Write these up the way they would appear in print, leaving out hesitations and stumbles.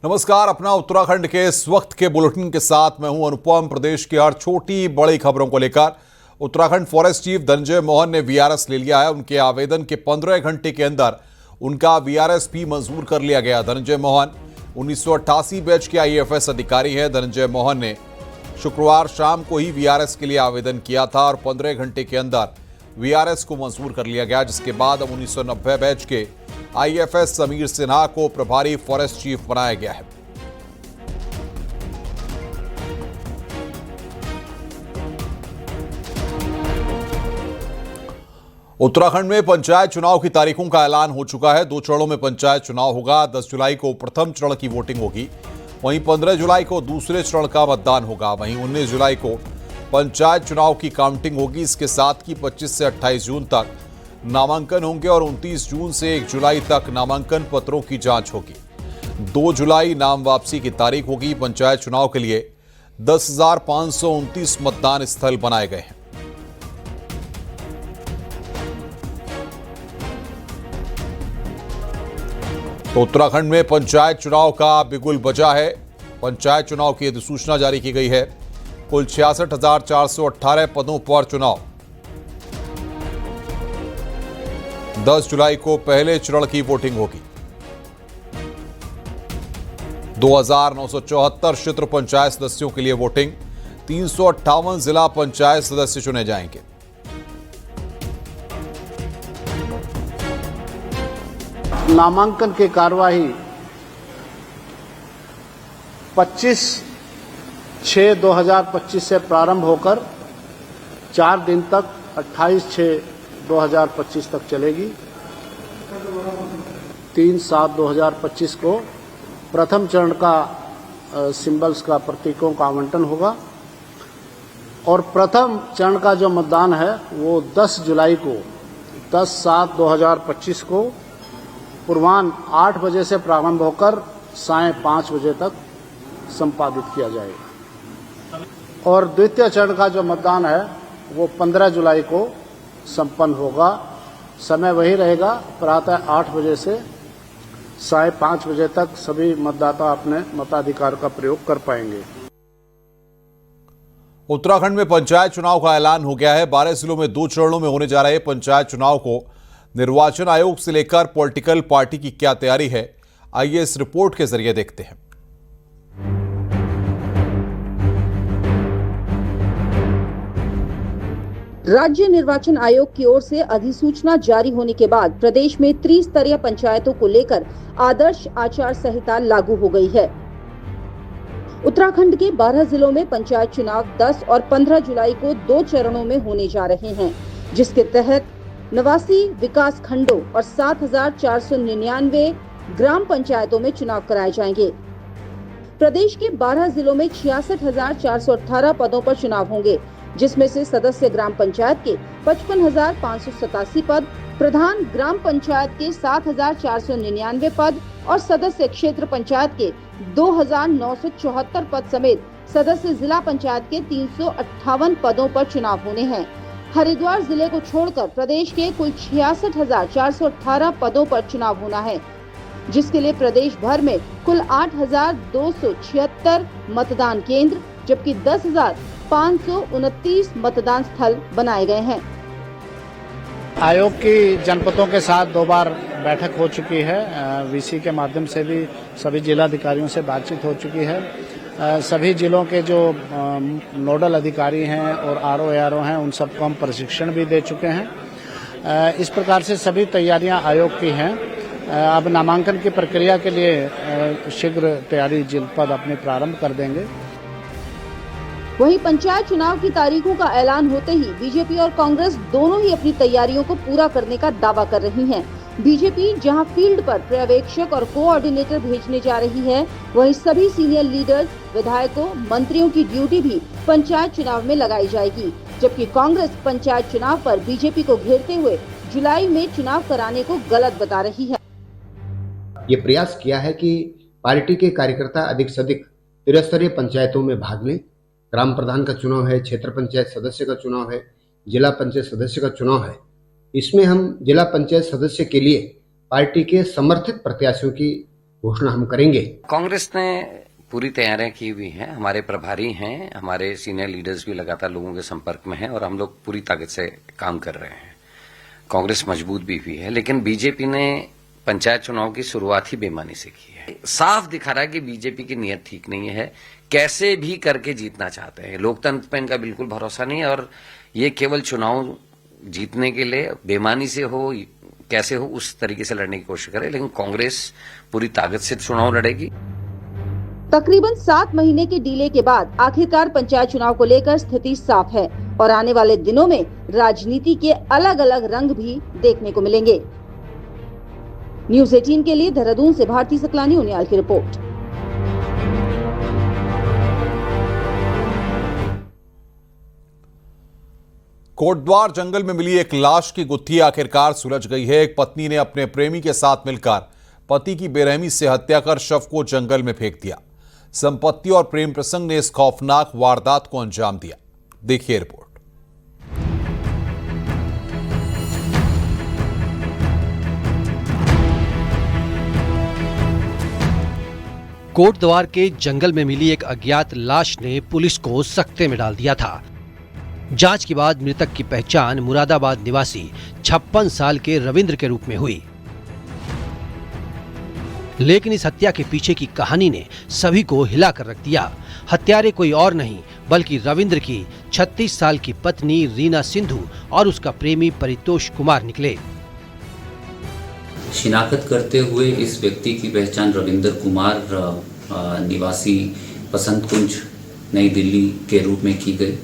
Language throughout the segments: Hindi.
नमस्कार। अपना उत्तराखंड के इस वक्त के बुलेटिन के साथ मैं हूं अनुपम। प्रदेश की हर छोटी बड़ी खबरों को लेकर उत्तराखंड फॉरेस्ट चीफ धनंजय मोहन ने वीआरएस ले लिया है। उनके आवेदन के 15 घंटे के अंदर उनका वीआरएस भी मंजूर कर लिया गया। धनंजय मोहन 1988 बैच के आईएफएस अधिकारी हैं। धनंजय मोहन ने शुक्रवार शाम को ही वीआरएस के लिए आवेदन किया था और 15 घंटे के अंदर वीआरएस को मंजूर कर लिया गया, जिसके बाद अब 1990 बैच के आईएफएस समीर सिन्हा को प्रभारी फॉरेस्ट चीफ बनाया गया है। उत्तराखंड में पंचायत चुनाव की तारीखों का ऐलान हो चुका है। 2 चरणों में पंचायत चुनाव होगा। 10 जुलाई को प्रथम चरण की वोटिंग होगी, वहीं 15 जुलाई को दूसरे चरण का मतदान होगा, वहीं 19 जुलाई को पंचायत चुनाव की काउंटिंग होगी। इसके साथ ही 25 से 28 जून तक नामांकन होंगे और 29 जून से 1 जुलाई तक नामांकन पत्रों की जांच होगी। 2 जुलाई नाम वापसी की तारीख होगी। पंचायत चुनाव के लिए 10,529 मतदान स्थल बनाए गए हैं। तो उत्तराखंड में पंचायत चुनाव का बिगुल बजा है। पंचायत चुनाव की अधिसूचना जारी की गई है। कुल 66,418 पदों पर चुनाव। 10 जुलाई को पहले चरण की वोटिंग होगी। 2,974 क्षेत्र पंचायत सदस्यों के लिए वोटिंग। 358 जिला पंचायत सदस्य चुने जाएंगे। नामांकन की कार्यवाही 25/6/2025 से प्रारंभ होकर 4 दिन तक 28/6/2025 तक चलेगी। 3/7/2025 को प्रथम चरण का सिंबल्स का प्रतीकों का आवंटन होगा और प्रथम चरण का जो मतदान है वो 10 जुलाई को 10/7/2025 को पूर्वाह्न 8 बजे से प्रारंभ होकर सायं 5 बजे तक संपादित किया जाएगा और द्वितीय चरण का जो मतदान है वो 15 जुलाई को संपन्न होगा। समय वही रहेगा, प्रातः 8 बजे से सायं 5 बजे तक सभी मतदाता अपने मताधिकार का प्रयोग कर पाएंगे। उत्तराखंड में पंचायत चुनाव का ऐलान हो गया है। 12 जिलों में 2 चरणों में होने जा रहे पंचायत चुनाव को निर्वाचन आयोग से लेकर पॉलिटिकल पार्टी की क्या तैयारी है, आइए इस रिपोर्ट के जरिए देखते हैं। राज्य निर्वाचन आयोग की ओर से अधिसूचना जारी होने के बाद प्रदेश में त्रिस्तरीय पंचायतों को लेकर आदर्श आचार संहिता लागू हो गई है। उत्तराखंड के 12 जिलों में पंचायत चुनाव 10 और 15 जुलाई को 2 चरणों में होने जा रहे हैं, जिसके तहत 89 विकास खंडों और 7,499 ग्राम पंचायतों में चुनाव कराए जाएंगे। प्रदेश के 12 जिलों में 66,418 पदों पर चुनाव होंगे, जिसमें से सदस्य ग्राम पंचायत के 55,587 पद, प्रधान ग्राम पंचायत के 7,499 पद और सदस्य क्षेत्र पंचायत के 2,974 पद समेत सदस्य जिला पंचायत के 358 पदों पर चुनाव होने हैं। हरिद्वार जिले को छोड़कर प्रदेश के कुल 66,418 पदों पर चुनाव होना है, जिसके लिए प्रदेश भर में कुल 8,276 मतदान केंद्र जबकि 10,529 मतदान स्थल बनाए गए हैं। आयोग की जनपदों के साथ 2 बार बैठक हो चुकी है। वीसी के माध्यम से भी सभी जिलाधिकारियों से बातचीत हो चुकी है। सभी जिलों के जो नोडल अधिकारी हैं और आरओ एआरओ हैं उन सबको हम प्रशिक्षण भी दे चुके हैं। इस प्रकार से सभी तैयारियां आयोग की हैं। अब नामांकन की प्रक्रिया के लिए शीघ्र तैयारी जनपद अपनी प्रारंभ कर देंगे। वहीं पंचायत चुनाव की तारीखों का ऐलान होते ही बीजेपी और कांग्रेस दोनों ही अपनी तैयारियों को पूरा करने का दावा कर रही हैं। बीजेपी जहां फील्ड पर पर्यवेक्षक और कोऑर्डिनेटर भेजने जा रही है, वहीं सभी सीनियर लीडर्स, विधायकों, मंत्रियों की ड्यूटी भी पंचायत चुनाव में लगाई जाएगी, जबकि कांग्रेस पंचायत चुनाव पर बीजेपी को घेरते हुए जुलाई में चुनाव कराने को गलत बता रही है। ये प्रयास किया है कि पार्टी के कार्यकर्ता अधिक से अधिक त्रिस्तरीय पंचायतों में भाग लें। ग्राम प्रधान का चुनाव है, क्षेत्र पंचायत सदस्य का चुनाव है, जिला पंचायत सदस्य का चुनाव है। इसमें हम जिला पंचायत सदस्य के लिए पार्टी के समर्थित प्रत्याशियों की घोषणा हम करेंगे। कांग्रेस ने पूरी तैयारियां की हुई हैं, हमारे प्रभारी हैं, हमारे सीनियर लीडर्स भी लगातार लोगों के संपर्क में हैं और हम लोग पूरी ताकत से काम कर रहे हैं। कांग्रेस मजबूत भी हुई है, लेकिन बीजेपी ने पंचायत चुनाव की शुरुआत ही बेईमानी से की है। साफ दिखा रहा है कि बीजेपी की नीयत ठीक नहीं है, कैसे भी करके जीतना चाहते हैं। लोकतंत्र पे इनका बिल्कुल भरोसा नहीं है और ये केवल चुनाव जीतने के लिए बेईमानी से हो कैसे हो उस तरीके से लड़ने की कोशिश करे, लेकिन कांग्रेस पूरी ताकत से चुनाव लड़ेगी। तकरीबन 7 महीने के डीले के बाद आखिरकार पंचायत चुनाव को लेकर स्थिति साफ है और आने वाले दिनों में राजनीति के अलग अलग रंग भी देखने को मिलेंगे। न्यूज़ 18 के लिए देहरादून से भारती सकलानी उनियाल की रिपोर्ट। कोटद्वार जंगल में मिली एक लाश की गुत्थी आखिरकार सुलझ गई है। एक पत्नी ने अपने प्रेमी के साथ मिलकर पति की बेरहमी से हत्या कर शव को जंगल में फेंक दिया। संपत्ति और प्रेम प्रसंग ने इस खौफनाक वारदात को अंजाम दिया। देखिए रिपोर्ट। कोटद्वार के जंगल में मिली एक अज्ञात लाश ने पुलिस को सकते में डाल दिया था। जांच के बाद मृतक की पहचान मुरादाबाद निवासी 56 साल के रविंद्र के रूप में हुई। लेकिन इस हत्या के पीछे की कहानी ने सभी को हिलाकर रख दिया। हत्यारे कोई और नहीं बल्कि रविंद्र की 36 साल की पत्नी रीना सिंधु और उसका प्रेमी परितोष कुमार निकले। शिनाख्त करते हुए इस व्यक्ति की पहचान रविंद्र कुमार निवासी बसंत कुंज नई दिल्ली के रूप में की गई।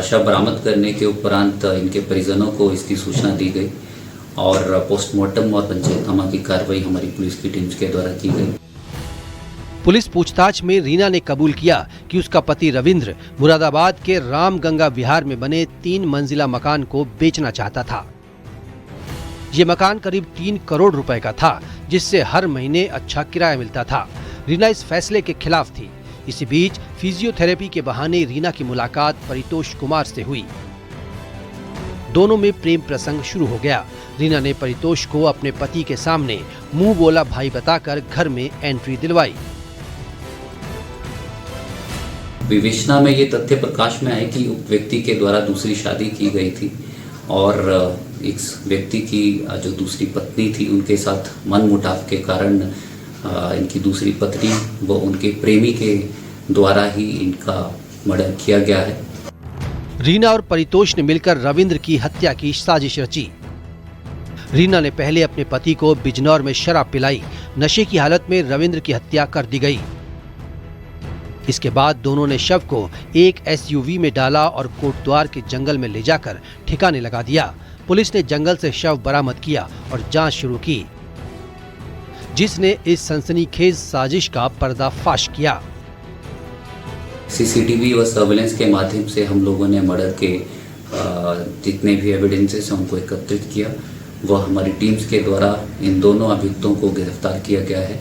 शव बरामद करने के उपरांत इनके परिजनों को इसकी सूचना दी गई और पोस्टमार्टम और पंचनामा की कार्रवाई हमारी पुलिस की टीम के द्वारा की गई। पुलिस पूछताछ में रीना ने कबूल किया कि उसका पति रविंद्र मुरादाबाद के रामगंगा विहार में बने 3 मंजिला मकान को बेचना चाहता था। ये मकान करीब 3 करोड़ रुपए का था, जिससे हर महीने अच्छा किराया मिलता था। रीना इस फैसले के खिलाफ थी। इसी बीच फिजियोथेरेपी के बहाने रीना की मुलाकात परितोष कुमार से हुई। दोनों में प्रेम प्रसंग शुरू हो गया। रीना ने परितोष को अपने पति के सामने मुंह बोला भाई बताकर घर में एंट्री दिलवाई। विवेचना में ये तथ्य प्रकाश में आए कि उक्त व्यक्ति के द्वारा दूसरी शादी की गई थी और इस व्यक्ति की जो दूसरी पत्नी थी उनके साथ मनमुटाव के कारण इनकी दूसरी पत्नी व उनके प्रेमी के द्वारा ही इनका मर्डर किया गया है। रीना और परितोष ने मिलकर रविंद्र की हत्या की साजिश रची। रीना ने पहले अपने पति को बिजनौर में शराब पिलाई। नशे की हालत में रविंद्र की हत्या कर दी गई। इसके बाद दोनों ने शव को एक एसयूवी में डाला और कोटद्वार के जंगल में ले जाकर ठिकाने लगा दिया। पुलिस ने जंगल से शव बरामद किया और जांच शुरू की, जिसने इस सनसनीखेज साजिश का पर्दाफाश किया। सीसीटीवी व सर्वेलेंस के माध्यम से हम लोगों ने मर्डर के जितने भी एविडेंसेस हैं उनको एकत्रित किया। वह हमारी टीम्स के द्वारा इन दोनों अभियुक्तों को गिरफ्तार किया गया है।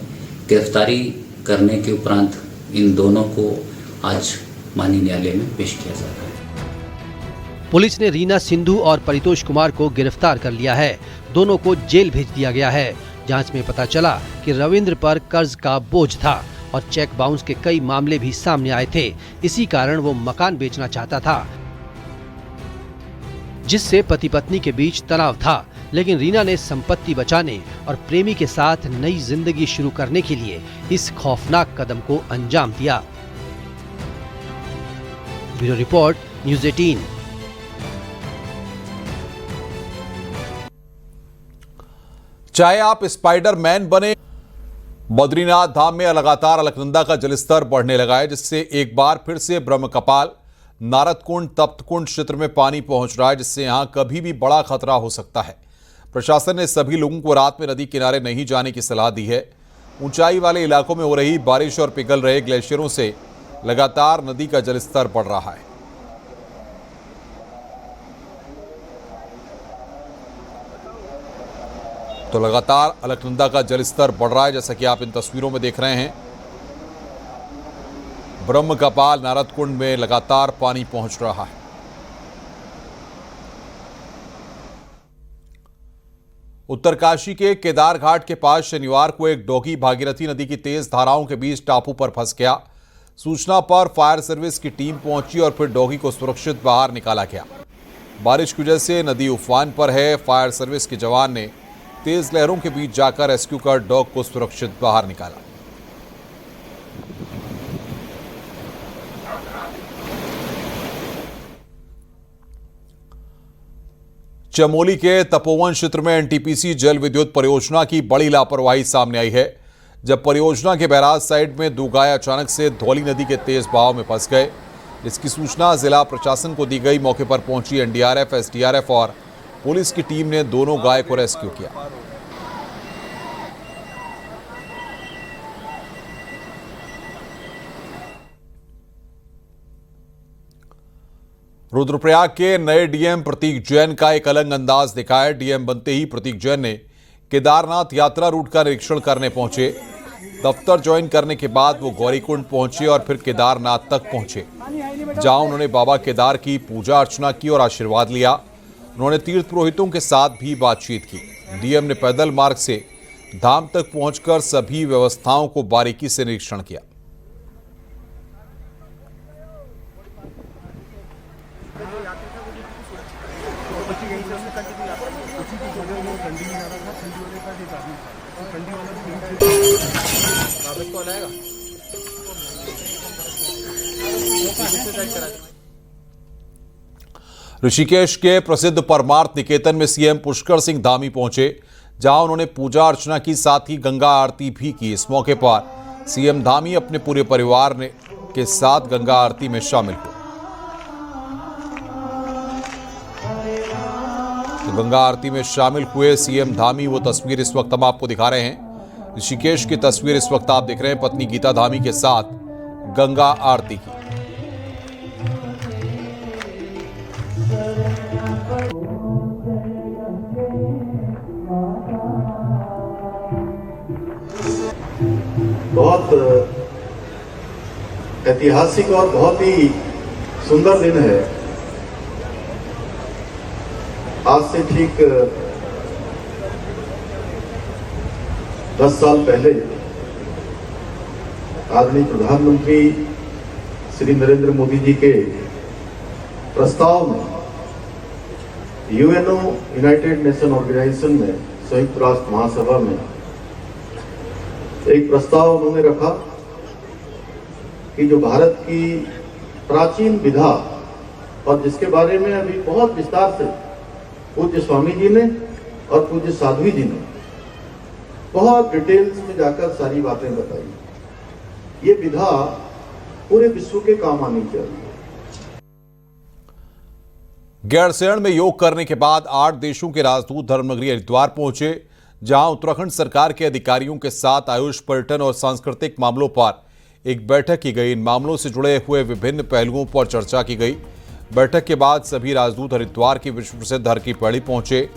गिरफ्तारी करने के उपरांत इन दोनों को आज माननीय न्यायालय में पेश किया जा रहा है। पुलिस ने रीना सिंधु और परितोष कुमार को गिरफ्तार कर लिया है। दोनों को जेल भेज दिया गया है। जांच में पता चला कि रविंद्र पर कर्ज का बोझ था और चेक बाउंस के कई मामले भी सामने आए थे। इसी कारण वो मकान बेचना चाहता था, जिससे पति पत्नी के बीच तनाव था। लेकिन रीना ने संपत्ति बचाने और प्रेमी के साथ नई जिंदगी शुरू करने के लिए इस खौफनाक कदम को अंजाम दिया। Bureau report, news 18। चाहे आप स्पाइडरमैन बने, बद्रीनाथ धाम में लगातार अलकनंदा का जलस्तर बढ़ने लगा है, जिससे एक बार फिर से ब्रह्मकपाल, नारदकुंड, तप्तकुंड क्षेत्र में पानी पहुंच रहा है, जिससे यहां कभी भी बड़ा खतरा हो सकता है। प्रशासन ने सभी लोगों को रात में नदी किनारे नहीं जाने की सलाह दी है। ऊंचाई वाले इलाकों में हो रही बारिश और पिघल रहे ग्लेशियरों से लगातार नदी का जलस्तर बढ़ रहा है। तो लगातार अलकनंदा का जलस्तर बढ़ रहा है, जैसा कि आप इन तस्वीरों में देख रहे हैं। ब्रह्मकपाल, नारदकुंड में लगातार पानी पहुंच रहा है। उत्तरकाशी के केदार घाट के पास शनिवार को एक डॉगी भागीरथी नदी की तेज धाराओं के बीच टापू पर फंस गया। सूचना पर फायर सर्विस की टीम पहुंची और फिर डॉगी को सुरक्षित बाहर निकाला गया। बारिश की वजह से नदी उफान पर है। फायर सर्विस के जवान ने तेज लहरों के बीच जाकर रेस्क्यू कर डॉग को सुरक्षित बाहर निकाला। चमोली के तपोवन क्षेत्र में एनटीपीसी जल विद्युत परियोजना की बड़ी लापरवाही सामने आई है। जब परियोजना के बैराज साइड में 2 गाय अचानक से धौली नदी के तेज बहाव में फंस गए। इसकी सूचना जिला प्रशासन को दी गई। मौके पर पहुंची एनडीआरएफ, एसडीआरएफ और पुलिस की टीम ने दोनों गाय को रेस्क्यू किया। रुद्रप्रयाग के नए डीएम प्रतीक जैन का एक अलग अंदाज दिखा है। डीएम बनते ही प्रतीक जैन ने केदारनाथ यात्रा रूट का निरीक्षण करने पहुंचे। दफ्तर ज्वाइन करने के बाद वो गौरीकुंड पहुंचे और फिर केदारनाथ तक पहुंचे, जहां उन्होंने बाबा केदार की पूजा अर्चना की और आशीर्वाद लिया। उन्होंने तीर्थ पुरोहितों के साथ भी बातचीत की। डीएम ने पैदल मार्ग से धाम तक पहुंचकर सभी व्यवस्थाओं को बारीकी से निरीक्षण किया। ऋषिकेश के प्रसिद्ध परमार्थ निकेतन में सीएम पुष्कर सिंह धामी पहुंचे, जहां उन्होंने पूजा अर्चना की, साथ ही गंगा आरती भी की। इस मौके पर सीएम धामी अपने पूरे परिवार के साथ गंगा आरती में शामिल हुए। तो गंगा आरती में शामिल हुए सीएम धामी, वो तस्वीर इस वक्त हम आपको दिखा रहे हैं। ऋषिकेश की तस्वीर इस वक्त आप देख रहे हैं, पत्नी गीता धामी के साथ गंगा आरती की। बहुत ऐतिहासिक और बहुत ही सुंदर दिन है। आज से ठीक 10 साल पहले आदरणीय प्रधानमंत्री श्री नरेंद्र मोदी जी के प्रस्ताव में यूएनओ यूनाइटेड नेशन ऑर्गेनाइजेशन में, संयुक्त राष्ट्र महासभा में एक प्रस्ताव उन्होंने रखा कि जो भारत की प्राचीन विधा और जिसके बारे में अभी बहुत विस्तार से पूज्य स्वामी जी ने और पूज्य साध्वी जी ने बहुत डिटेल्स में जाकर सारी बातें बताई, ये विधा पूरे विश्व के काम आनी चाहिए। गैरसैंण में योग करने के बाद 8 देशों के राजदूत धर्मनगरी हरिद्वार पहुंचे, जहां उत्तराखंड सरकार के अधिकारियों के साथ आयुष, पर्यटन और सांस्कृतिक मामलों पर एक बैठक की गई। इन मामलों से जुड़े हुए विभिन्न पहलुओं पर चर्चा की गई। बैठक के बाद सभी राजदूत हरिद्वार की विश्व प्रसिद्ध हर की पैड़ी पहुंचे,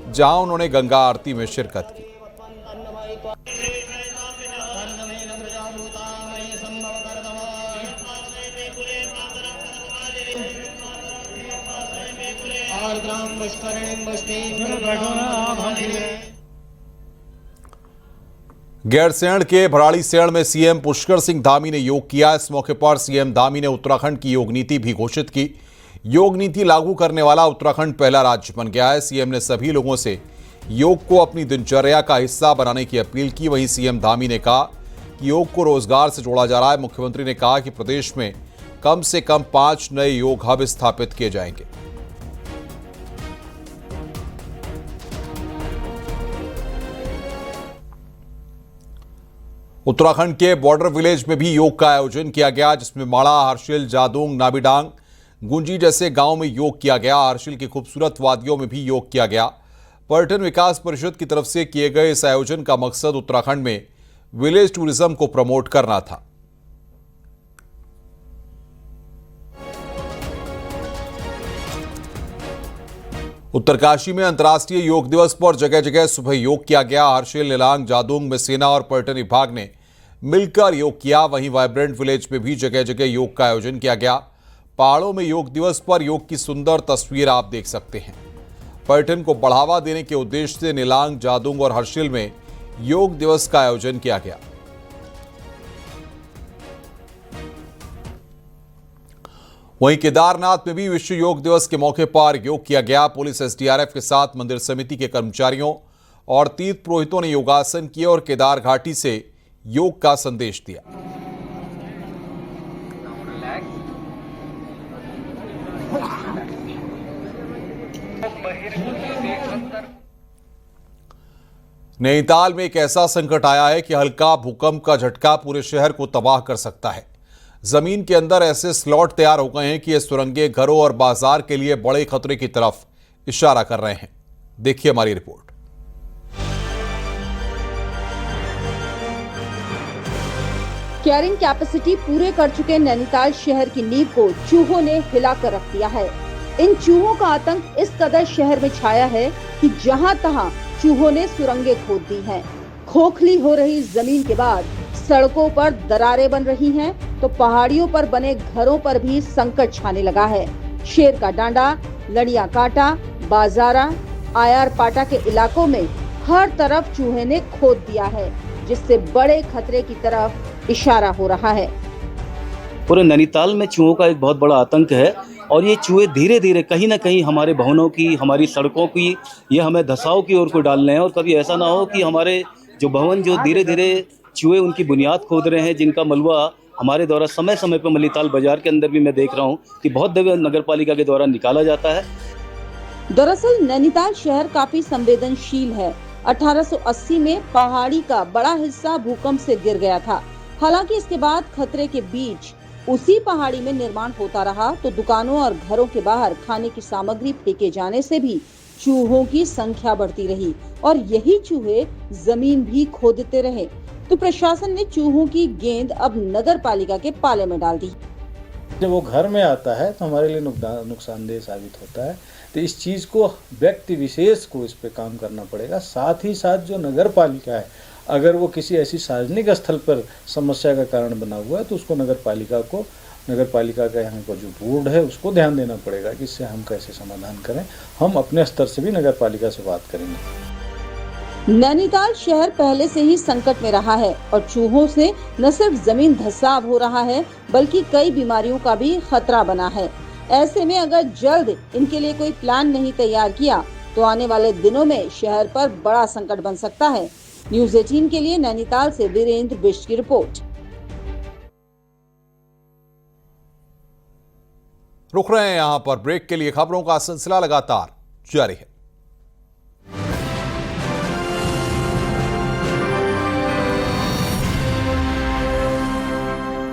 जहां उन्होंने गंगा आरती में शिरकत की। गैरसैंण के भराड़ीसैंण में सीएम पुष्कर सिंह धामी ने योग किया। इस मौके पर सीएम धामी ने उत्तराखंड की योग नीति भी घोषित की। योग नीति लागू करने वाला उत्तराखंड पहला राज्य बन गया है। सीएम ने सभी लोगों से योग को अपनी दिनचर्या का हिस्सा बनाने की अपील की। वहीं सीएम धामी ने कहा कि योग को रोजगार से जोड़ा जा रहा है। मुख्यमंत्री ने कहा कि प्रदेश में कम से कम 5 नए योग हब स्थापित किए जाएंगे। उत्तराखंड के बॉर्डर विलेज में भी योग का आयोजन किया गया, जिसमें माड़ा, हर्षिल, जादोंग, नाबिडांग, गुंजी जैसे गांव में योग किया गया। हर्षिल की खूबसूरत वादियों में भी योग किया गया। पर्यटन विकास परिषद की तरफ से किए गए इस आयोजन का मकसद उत्तराखंड में विलेज टूरिज्म को प्रमोट करना था। उत्तरकाशी में अंतर्राष्ट्रीय योग दिवस पर जगह जगह सुबह योग किया गया। हर्षिल, निलांग, जादोंग में सेना और पर्यटन विभाग ने मिलकर योग किया। वहीं वाइब्रेंट विलेज में भी जगह जगह योग का आयोजन किया गया। पहाड़ों में योग दिवस पर योग की सुंदर तस्वीर आप देख सकते हैं। पर्यटन को बढ़ावा देने के उद्देश्य से निलांग, जादूंग और हर्षिल में योग दिवस का आयोजन किया गया। वहीं केदारनाथ में भी विश्व योग दिवस के मौके पर योग किया गया। पुलिस, एसडीआरएफ के साथ मंदिर समिति के कर्मचारियों और तीर्थ पुरोहितों ने योगासन किए और केदार घाटी से योग का संदेश दिया। नैनीताल में एक ऐसा संकट आया है कि हल्का भूकंप का झटका पूरे शहर को तबाह कर सकता है। जमीन के अंदर ऐसे स्लॉट तैयार हो गए हैं कि ये सुरंगें घरों और बाजार के लिए बड़े खतरे की तरफ इशारा कर रहे हैं। देखिए हमारी रिपोर्ट। कैरिंग कैपेसिटी पूरे कर चुके नैनीताल शहर की नींव को चूहों ने हिलाकर रख दिया है। इन चूहों का आतंक इस कदर शहर में छाया है कि जहां तहां चूहों ने सुरंगें खोद दी हैं। खोखली हो रही जमीन के बाद सड़कों पर दरारें बन रही हैं, तो पहाड़ियों पर बने घरों पर भी संकट छाने लगा है। शेर का डांडा, लड़िया काटा, बाजारा, आयार पाटा के इलाकों में हर तरफ चूहे ने खोद दिया है, जिससे बड़े खतरे की तरफ इशारा हो रहा है। पूरे नैनीताल में चूहों का एक बहुत बड़ा आतंक है और ये चूहे धीरे धीरे कहीं ना कहीं हमारे भवनों की, हमारी सड़कों की, ये हमें धसाव की ओर को डाल रहे हैं। और कभी ऐसा ना हो कि हमारे जो भवन जो धीरे धीरे चूहे उनकी बुनियाद खोद रहे हैं, जिनका मलबा हमारे द्वारा समय समय पर मलीताल बाजार के अंदर भी मैं देख रहा हूँ कि बहुत जगह नगर पालिका के द्वारा निकाला जाता है। दरअसल नैनीताल शहर काफी संवेदनशील है। 1880 में पहाड़ी का बड़ा हिस्सा भूकंप से गिर गया था। हालांकि इसके बाद खतरे के बीच उसी पहाड़ी में निर्माण होता रहा, तो दुकानों और घरों के बाहर खाने की सामग्री फेंके जाने से भी चूहों की संख्या बढ़ती रही और यही चूहे जमीन भी खोदते रहे। तो प्रशासन ने चूहों की गेंद अब नगर पालिका के पाले में डाल दी। जब वो घर में आता है तो हमारे लिए नुकसानदेह साबित होता है। तो इस चीज़ को व्यक्ति विशेष को इस पे काम करना पड़ेगा। साथ ही साथ जो नगर पालिका है, अगर वो किसी ऐसी सार्वजनिक स्थल पर समस्या का कारण बना हुआ है तो उसको नगर पालिका का यहाँ का जो बोर्ड है उसको ध्यान देना पड़ेगा कि इससे हम कैसे समाधान करें। हम अपने स्तर से भी नगर पालिका से बात करेंगे। नैनीताल शहर पहले से ही संकट में रहा है और चूहों से न सिर्फ जमीन धंसाव हो रहा है, बल्कि कई बीमारियों का भी खतरा बना है। ऐसे में अगर जल्द इनके लिए कोई प्लान नहीं तैयार किया तो आने वाले दिनों में शहर पर बड़ा संकट बन सकता है। न्यूज़ 18 के लिए नैनीताल से वीरेंद्र बिष्ट की रिपोर्ट। रुक रहे हैं यहां पर ब्रेक के लिए। खबरों का सिलसिला लगातार जारी है।